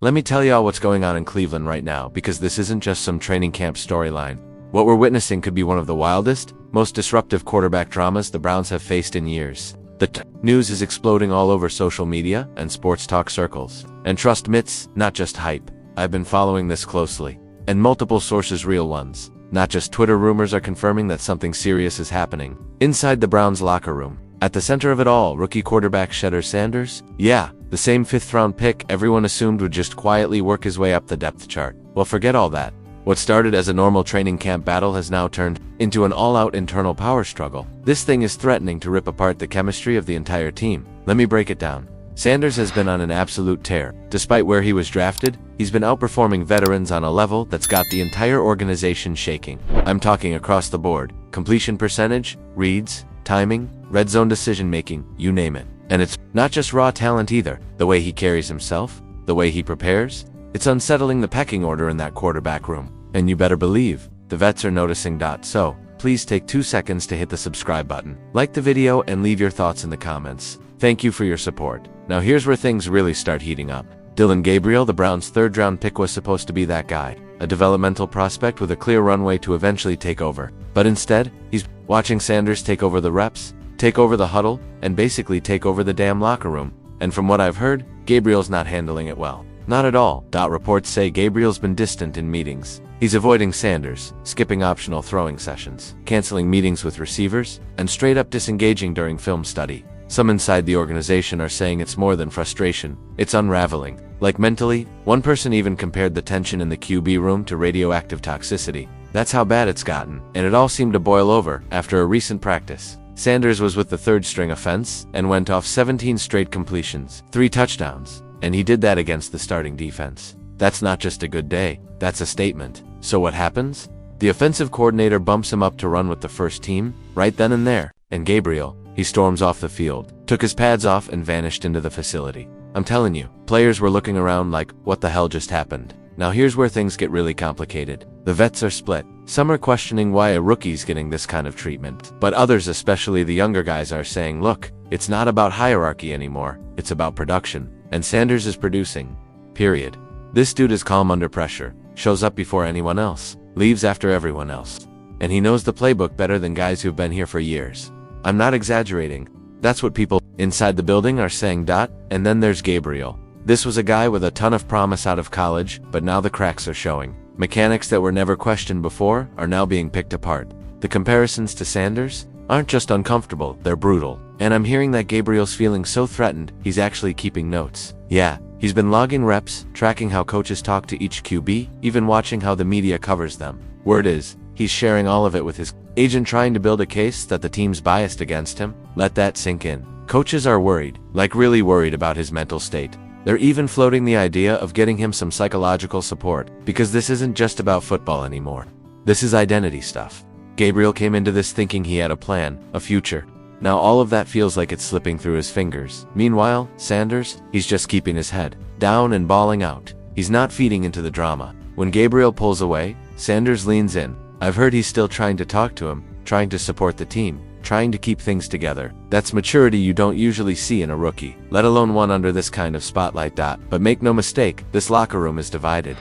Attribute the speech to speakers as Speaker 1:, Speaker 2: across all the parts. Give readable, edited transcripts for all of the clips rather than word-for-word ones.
Speaker 1: Let me tell y'all what's going on in Cleveland right now, because this isn't just some training camp storyline. What we're witnessing could be one of the wildest, most disruptive quarterback dramas the Browns have faced in years. The news is exploding all over social media and sports talk circles. And trust me, it's not just hype. I've been following this closely. And multiple sources, real ones. Not just Twitter rumors, are confirming that something serious is happening inside the Browns locker room. At the center of it all, rookie quarterback Shedeur Sanders? Yeah, the same 5th-round pick everyone assumed would just quietly work his way up the depth chart. Well, forget all that. What started as a normal training camp battle has now turned into an all-out internal power struggle. This thing is threatening to rip apart the chemistry of the entire team. Let me break it down. Sanders has been on an absolute tear. Despite where he was drafted, he's been outperforming veterans on a level that's got the entire organization shaking. I'm talking across the board. Completion percentage, reads, timing, red zone decision-making, you name it. And it's not just raw talent either. The way he carries himself, the way he prepares, it's unsettling the pecking order in that quarterback room. And you better believe, the vets are noticing. So, please take 2 seconds to hit the subscribe button, like the video, and leave your thoughts in the comments. Thank you for your support. Now here's where things really start heating up. Dillon Gabriel, the Browns' 3rd-round pick, was supposed to be that guy. A developmental prospect with a clear runway to eventually take over. But instead, he's watching Sanders take over the reps, take over the huddle, and basically take over the damn locker room. And from what I've heard, Gabriel's not handling it well. Not at all. Reports say Gabriel's been distant in meetings. He's avoiding Sanders, skipping optional throwing sessions, canceling meetings with receivers, and straight up disengaging during film study. Some inside the organization are saying it's more than frustration, it's unraveling. Like mentally, one person even compared the tension in the QB room to radioactive toxicity. That's how bad it's gotten, and it all seemed to boil over after a recent practice. Sanders was with the 3rd-string offense and went off 17 straight completions, 3 touchdowns, and he did that against the starting defense. That's not just a good day, that's a statement. So what happens? The offensive coordinator bumps him up to run with the first team, right then and there, and Gabriel, he storms off the field, took his pads off, and vanished into the facility. I'm telling you, players were looking around like, what the hell just happened? Now here's where things get really complicated. The vets are split. Some are questioning why a rookie's getting this kind of treatment. But others, especially the younger guys, are saying, look, it's not about hierarchy anymore, it's about production. And Sanders is producing. Period. This dude is calm under pressure, shows up before anyone else, leaves after everyone else. And he knows the playbook better than guys who've been here for years. I'm not exaggerating. That's what people inside the building are saying. And then there's Gabriel. This was a guy with a ton of promise out of college, but now the cracks are showing. Mechanics that were never questioned before are now being picked apart. The comparisons to Sanders aren't just uncomfortable, they're brutal. And I'm hearing that Gabriel's feeling so threatened, he's actually keeping notes. Yeah, he's been logging reps, tracking how coaches talk to each QB, even watching how the media covers them. Word is, he's sharing all of it with his agent, trying to build a case that the team's biased against him. Let that sink in. Coaches are worried, like really worried about his mental state. They're even floating the idea of getting him some psychological support, because this isn't just about football anymore. This is identity stuff. Gabriel came into this thinking he had a plan, a future. Now all of that feels like it's slipping through his fingers. Meanwhile, Sanders, he's just keeping his head down and bawling out. He's not feeding into the drama. When Gabriel pulls away, Sanders leans in. I've heard he's still trying to talk to him, trying to support the team, trying to keep things together. That's maturity you don't usually see in a rookie, let alone one under this kind of spotlight. But make no mistake, this locker room is divided.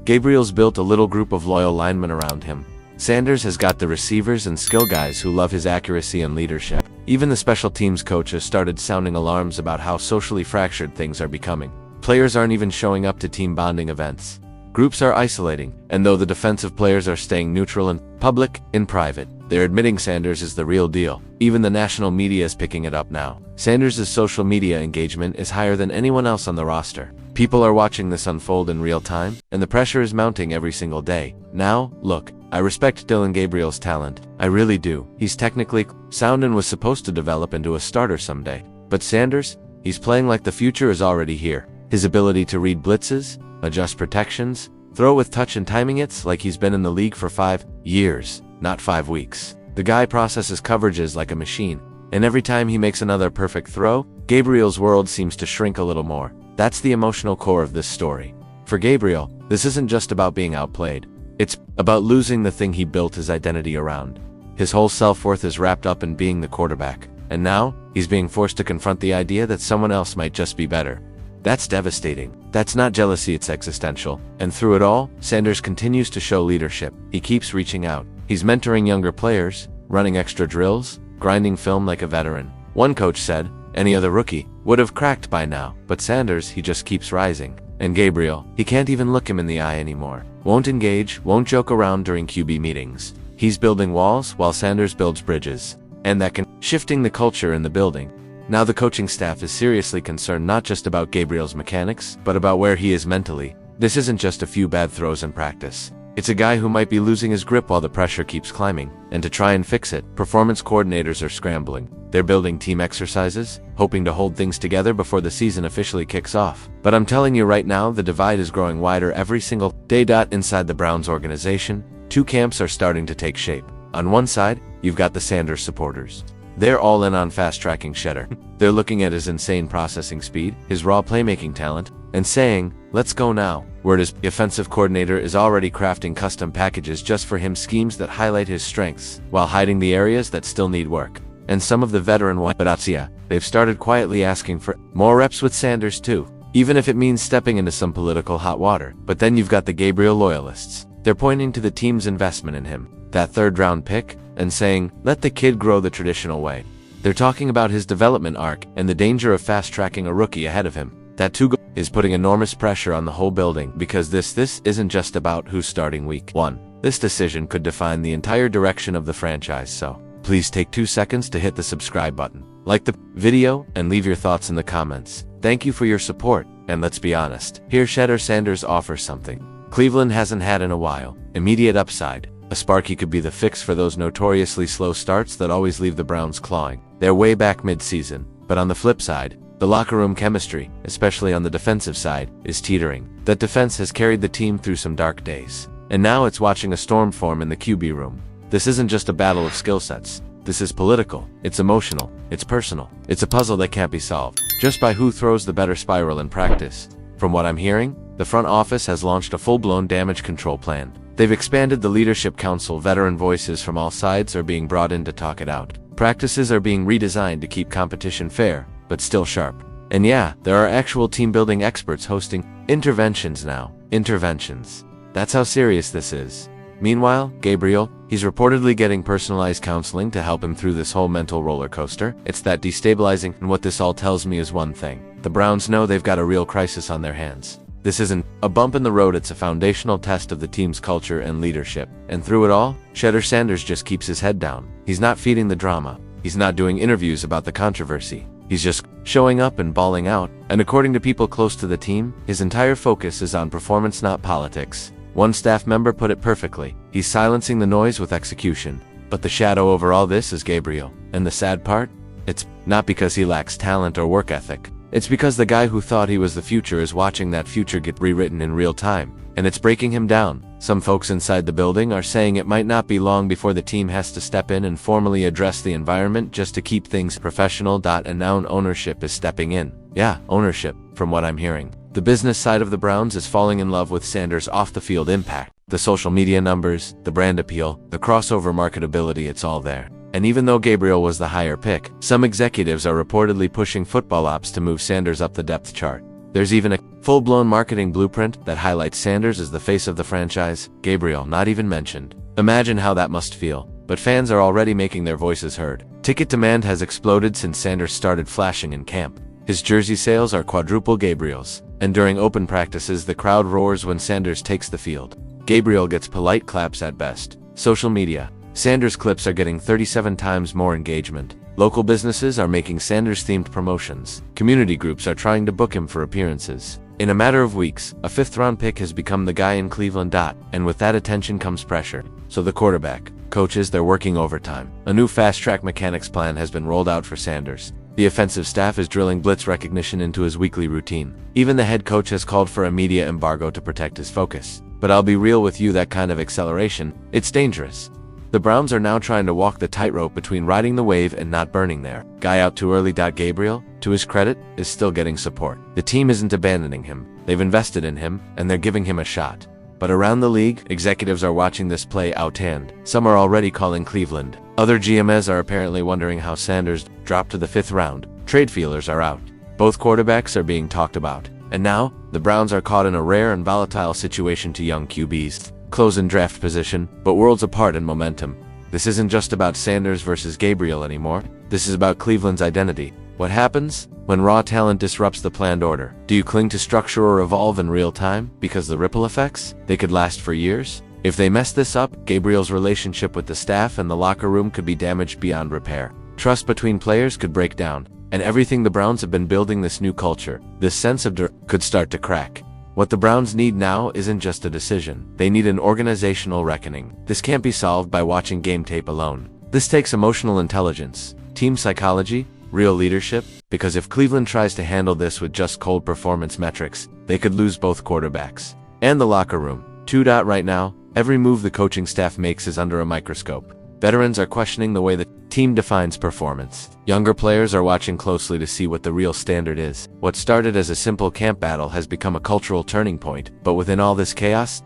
Speaker 1: Gabriel's built a little group of loyal linemen around him. Sanders has got the receivers and skill guys who love his accuracy and leadership. Even the special teams coach has started sounding alarms about how socially fractured things are becoming. Players aren't even showing up to team bonding events. Groups are isolating, and though the defensive players are staying neutral in public, in private, they're admitting Sanders is the real deal. Even the national media is picking it up now. Sanders' social media engagement is higher than anyone else on the roster. People are watching this unfold in real time, and the pressure is mounting every single day. Now, look, I respect Dillon Gabriel's talent. I really do. He's technically sound and was supposed to develop into a starter someday. But Sanders, he's playing like the future is already here. His ability to read blitzes, adjust protections, throw with touch and timing, it's like he's been in the league for 5 years, not 5 weeks. The guy processes coverages like a machine, and every time he makes another perfect throw, Gabriel's world seems to shrink a little more. That's the emotional core of this story. For Gabriel, this isn't just about being outplayed. It's about losing the thing he built his identity around. His whole self-worth is wrapped up in being the quarterback, and now, he's being forced to confront the idea that someone else might just be better. That's devastating. That's not jealousy, it's existential. And through it all, Sanders continues to show leadership. He keeps reaching out. He's mentoring younger players, running extra drills, grinding film like a veteran. One coach said, any other rookie would have cracked by now, but Sanders, he just keeps rising. And Gabriel, he can't even look him in the eye anymore. Won't engage, won't joke around during QB meetings. He's building walls while Sanders builds bridges. And that can shifting the culture in the building. Now the coaching staff is seriously concerned not just about Gabriel's mechanics, but about where he is mentally. This isn't just a few bad throws in practice. It's a guy who might be losing his grip while the pressure keeps climbing. And to try and fix it, performance coordinators are scrambling. They're building team exercises, hoping to hold things together before the season officially kicks off. But I'm telling you right now, the divide is growing wider every single day. Inside the Browns organization, two camps are starting to take shape. On one side, you've got the Sanders supporters. They're all in on fast-tracking Shedeur. They're looking at his insane processing speed, his raw playmaking talent, and saying, let's go now. Word is, the offensive coordinator is already crafting custom packages just for him, schemes that highlight his strengths, while hiding the areas that still need work. And some of the veteran Wipatsia, they've started quietly asking for more reps with Sanders too, even if it means stepping into some political hot water. But then you've got the Gabriel loyalists. They're pointing to the team's investment in him, that third-round pick, and saying, let the kid grow the traditional way. They're talking about his development arc and the danger of fast-tracking a rookie ahead of him. That too is putting enormous pressure on the whole building, because this isn't just about who's starting week 1. This decision could define the entire direction of the franchise, so please take 2 seconds to hit the subscribe button, like the video, and leave your thoughts in the comments. Thank you for your support, and let's be honest, here Shedeur Sanders offers something Cleveland hasn't had in a while: immediate upside. A spark he could be the fix for those notoriously slow starts that always leave the Browns clawing. They're way back mid-season, but on the flip side, the locker room chemistry, especially on the defensive side, is teetering. That defense has carried the team through some dark days, and now it's watching a storm form in the QB room. This isn't just a battle of skill sets. This is political, it's emotional, it's personal. It's a puzzle that can't be solved just by who throws the better spiral in practice. From what I'm hearing, the front office has launched a full-blown damage control plan. They've expanded the leadership council. Veteran voices from all sides are being brought in to talk it out. Practices are being redesigned to keep competition fair, but still sharp. And yeah, there are actual team-building experts hosting interventions now. Interventions. That's how serious this is. Meanwhile, Gabriel, he's reportedly getting personalized counseling to help him through this whole mental roller coaster. It's that destabilizing, and what this all tells me is one thing. The Browns know they've got a real crisis on their hands. This isn't a bump in the road, it's a foundational test of the team's culture and leadership. And through it all, Shedeur Sanders just keeps his head down. He's not feeding the drama. He's not doing interviews about the controversy. He's just showing up and balling out. And according to people close to the team, his entire focus is on performance, not politics. One staff member put it perfectly: he's silencing the noise with execution. But the shadow over all this is Gabriel. And the sad part? It's not because he lacks talent or work ethic. It's because the guy who thought he was the future is watching that future get rewritten in real time. And it's breaking him down. Some folks inside the building are saying it might not be long before the team has to step in and formally address the environment just to keep things professional. And now ownership is stepping in. Yeah, ownership, from what I'm hearing. The business side of the Browns is falling in love with Sanders' off-the-field impact. The social media numbers, the brand appeal, the crossover marketability, it's all there. And even though Gabriel was the higher pick, some executives are reportedly pushing football ops to move Sanders up the depth chart. There's even a full-blown marketing blueprint that highlights Sanders as the face of the franchise, Gabriel not even mentioned. Imagine how that must feel. But fans are already making their voices heard. Ticket demand has exploded since Sanders started flashing in camp. His jersey sales are quadruple Gabriel's, and during open practices the crowd roars when Sanders takes the field. Gabriel gets polite claps at best. Social media. Sanders clips are getting 37 times more engagement. Local businesses are making Sanders-themed promotions. Community groups are trying to book him for appearances. In a matter of weeks, a 5th-round pick has become the guy in Cleveland. And with that attention comes pressure. So the quarterback, coaches, they're working overtime. A new fast-track mechanics plan has been rolled out for Sanders. The offensive staff is drilling blitz recognition into his weekly routine. Even the head coach has called for a media embargo to protect his focus. But I'll be real with you, that kind of acceleration, it's dangerous. The Browns are now trying to walk the tightrope between riding the wave and not burning their guy out too early. Gabriel, to his credit, is still getting support. The team isn't abandoning him. They've invested in him, and they're giving him a shot. But around the league, executives are watching this play out, and some are already calling Cleveland. Other GMs are apparently wondering how Sanders dropped to the 5th round. Trade feelers are out. Both quarterbacks are being talked about. And now, the Browns are caught in a rare and volatile situation to young QBs. Close in draft position, but worlds apart in momentum. This isn't just about Sanders versus Gabriel anymore. This is about Cleveland's identity. What happens when raw talent disrupts the planned order? Do you cling to structure or evolve in real time? Because the ripple effects, they could last for years. If they mess this up, Gabriel's relationship with the staff and the locker room could be damaged beyond repair. Trust between players could break down, and everything the Browns have been building, this new culture, this sense of could start to crack. What the Browns need now isn't just a decision. They need an organizational reckoning. This can't be solved by watching game tape alone. This takes emotional intelligence, team psychology, real leadership, because if Cleveland tries to handle this with just cold performance metrics, they could lose both quarterbacks and the locker room. Right now, every move the coaching staff makes is under a microscope. Veterans are questioning the way the team defines performance. Younger players are watching closely to see what the real standard is. What started as a simple camp battle has become a cultural turning point, but within all this chaos,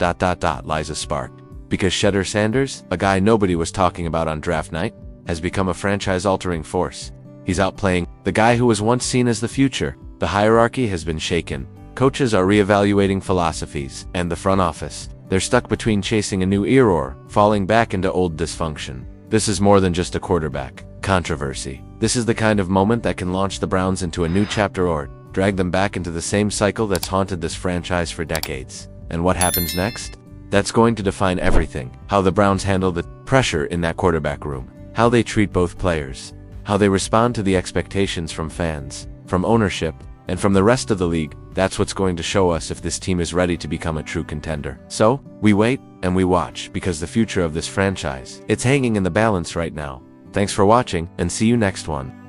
Speaker 1: lies a spark. Because Shedeur Sanders, a guy nobody was talking about on draft night, has become a franchise-altering force. He's outplaying the guy who was once seen as the future. The hierarchy has been shaken. Coaches are reevaluating philosophies, and the front office, they're stuck between chasing a new era or falling back into old dysfunction. This is more than just a quarterback controversy. This is the kind of moment that can launch the Browns into a new chapter or drag them back into the same cycle that's haunted this franchise for decades. And what happens next? That's going to define everything. How the Browns handle the pressure in that quarterback room, how they treat both players, how they respond to the expectations from fans, from ownership, and from the rest of the league. That's what's going to show us if this team is ready to become a true contender. So, we wait and we watch, because the future of this franchise, it's hanging in the balance right now. Thanks for watching, and see you next one.